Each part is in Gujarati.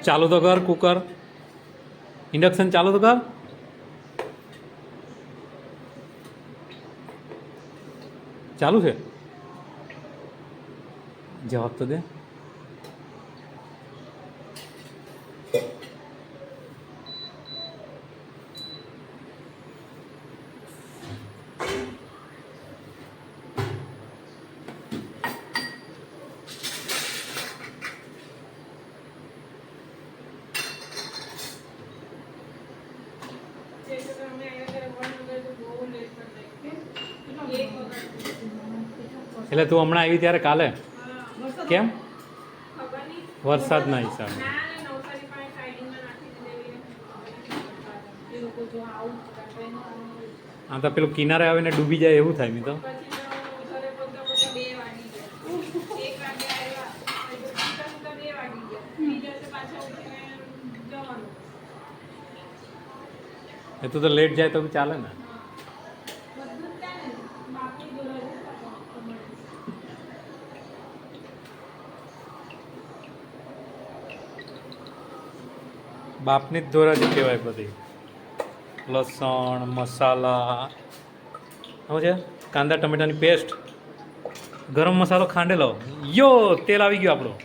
ચાલુ તો કર કુકર, ઇન્ડક્શન ચાલુ તો કર. ચાલુ છે, જવાબ તો દે. એટલે તું હમણાં આવી ત્યારે કાલે કેમ વરસાદના હિસાબે? હા તો પેલું કિનારે આવીને ડૂબી જાય એવું થાય. મેં તો એ તું તો લેટ જાય તો બી ચાલે ને. બાપની જ ધોરાજી કહેવાય બધી. લસણ, મસાલા, સમજે, કાંદા ટમેટાની પેસ્ટ, ગરમ મસાલો ખાંડેલો. યો તેલ આવી ગયો આપણો.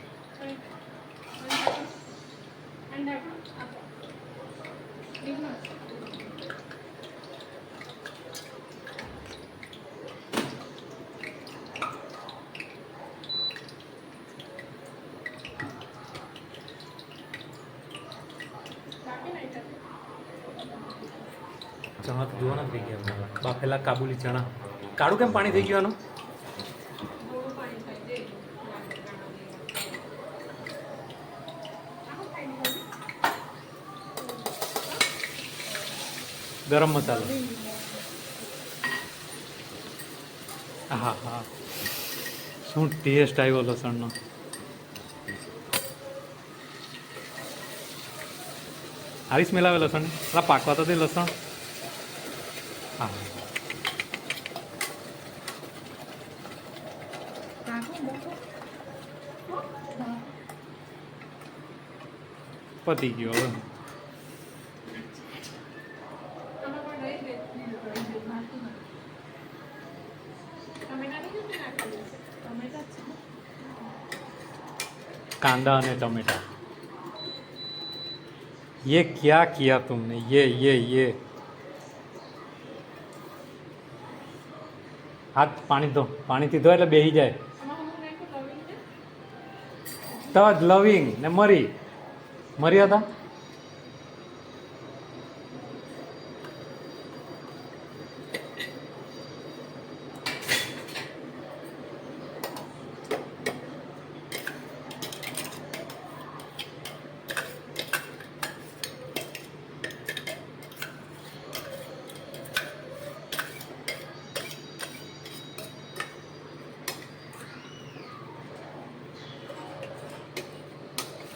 ચણા તો જોવાના થઈ ગયા, બાફેલા કાબુલી ચણા. કાળું કેમ પાણી થઈ ગયું આનું? ગરમ મસાલો. હા હા, શું ટેસ્ટ આવ્યો લસણનો. સારી સ્મેલ આવે લસણ. પેલા પાકવા તો તે લસણ. હા પતી ગયો હવે. कांदा और टमाटर, ये क्या किया तुमने? ये हाथ पानी दो, पानी थी धो એટલે બેહી જાય. તજ, લવિંગ ને મરી. મરી હતા.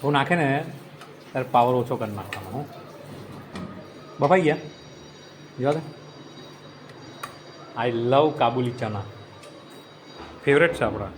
હું નાખે ને ત્યારે પાવર ઓછો કરી નાખવાનો. હું બફાઈ ગયા જો. આઈ લવ કાબુલી ચના, ફેવરેટ છે આપણા.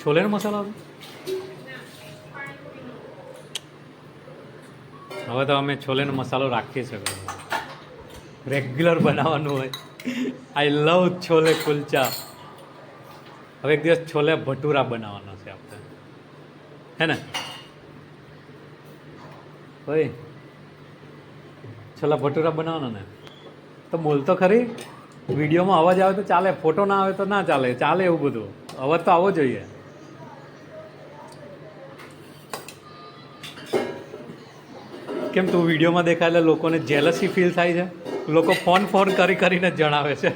છોલેનો મસાલો આવે. હવે તો અમે છોલેનો મસાલો રાખીએ છીએ, રેગ્યુલર બનાવવાનું હોય. આઈ લવ છોલે કુલચા. હવે એક દિવસ છોલે ભટુરા બનાવવાના છે આપણે, હે ને ભાઈ? છોલા ભટુરા બનાવવાના ને તો બોલ તો ખરી. વિડીયોમાં અવાજ આવે તો ચાલે, ફોટો ના આવે તો ના ચાલે. ચાલે એવું બધું, અવાજ તો આવવો જોઈએ. કેમ તું વિડીયોમાં દેખાય એટલે લોકોને જેલસી ફીલ થાય છે? લોકો ફોન કરીને જણાવે છે.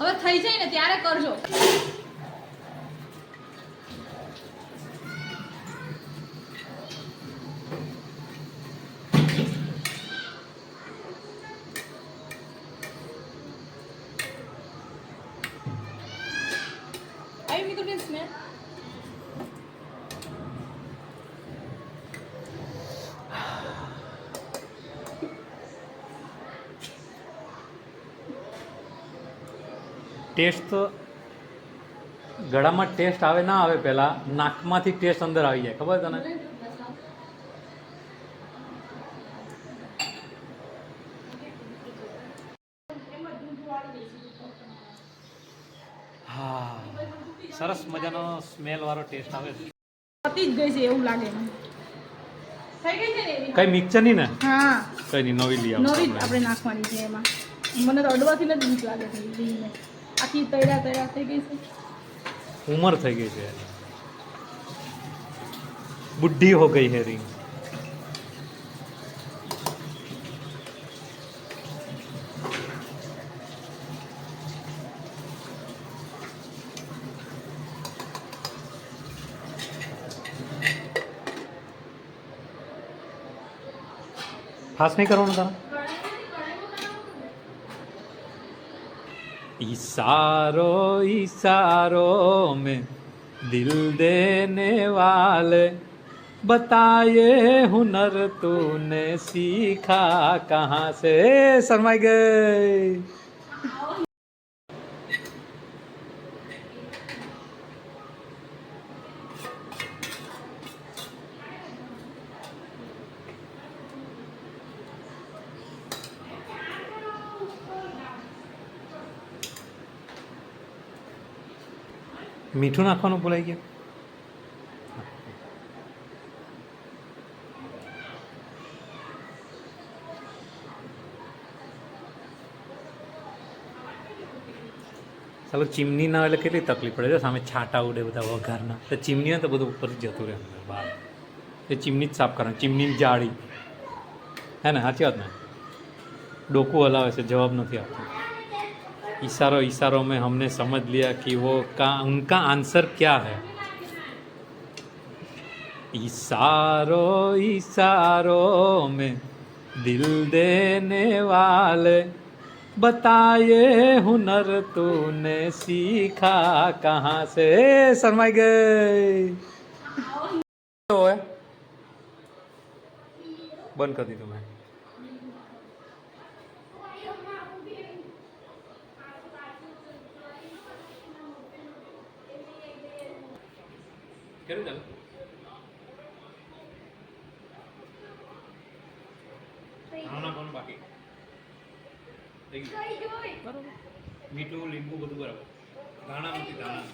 હવે થઈ જાય ને ત્યારે કરજો. આવી મી તો બેન સ્મેલ. ટેસ્ટ તો ગળામાં ટેસ્ટ આવે ના આવે, પહેલાં નાકમાંથી ટેસ્ટ અંદર આવી જાય, ખબર તને? હા, સરસ મજાનો સ્મેલવાળો ટેસ્ટ આવે છે. પતી જ ગઈ છે એવું લાગે મને. થઈ ગઈ છે ને એવી? કઈ મિક્સર નહીં ને? હા, કઈ નહીં, નવી લઈ આવો. નવી જ આપણે નાખવાની છે એમાં. મને તો અડવાથી જ બીક લાગે છે રીંગને. આખી તૈયાર થઈ ગઈ છે. ઉંમર થઈ ગઈ છે, બુઢી હો ગઈ है रिंग. ફાस्ट नहीं करवाना तारा. इशारो इशारो में दिल देने वाले बताए हुनर तूने सीखा कहाँ से. शर्माई गई. મીઠું નાખવાનું ભૂલાઈ ગયું. ચાલો ચીમની ના એટલે કેટલી તકલીફ પડે છે, સામે છાંટા ઉડે બધા વઘારના, તો ચીમની હોય તો બધું ઉપર જતું રહે બહાર. એ ચીમની જ સાફ કરવાની, ચીમની જાળી હે ને, સાચી વાત ને? ડોકું હલાવે છે, જવાબ નથી આપતો. इशारों इशारों में हमने समझ लिया कि वो उनका आंसर क्या है. इशारों इशारों में दिल देने वाले बताए हुनर तूने सीखा कहाँ से. शर्माई गई. બંધ કરી દીધું મેં. કર્યું ચાલો. નાખવાનું બાકી થઈ ગયું. બરાબર. મીઠું લીંબુ બધું બરાબર. ધાણા નથી, ધાણા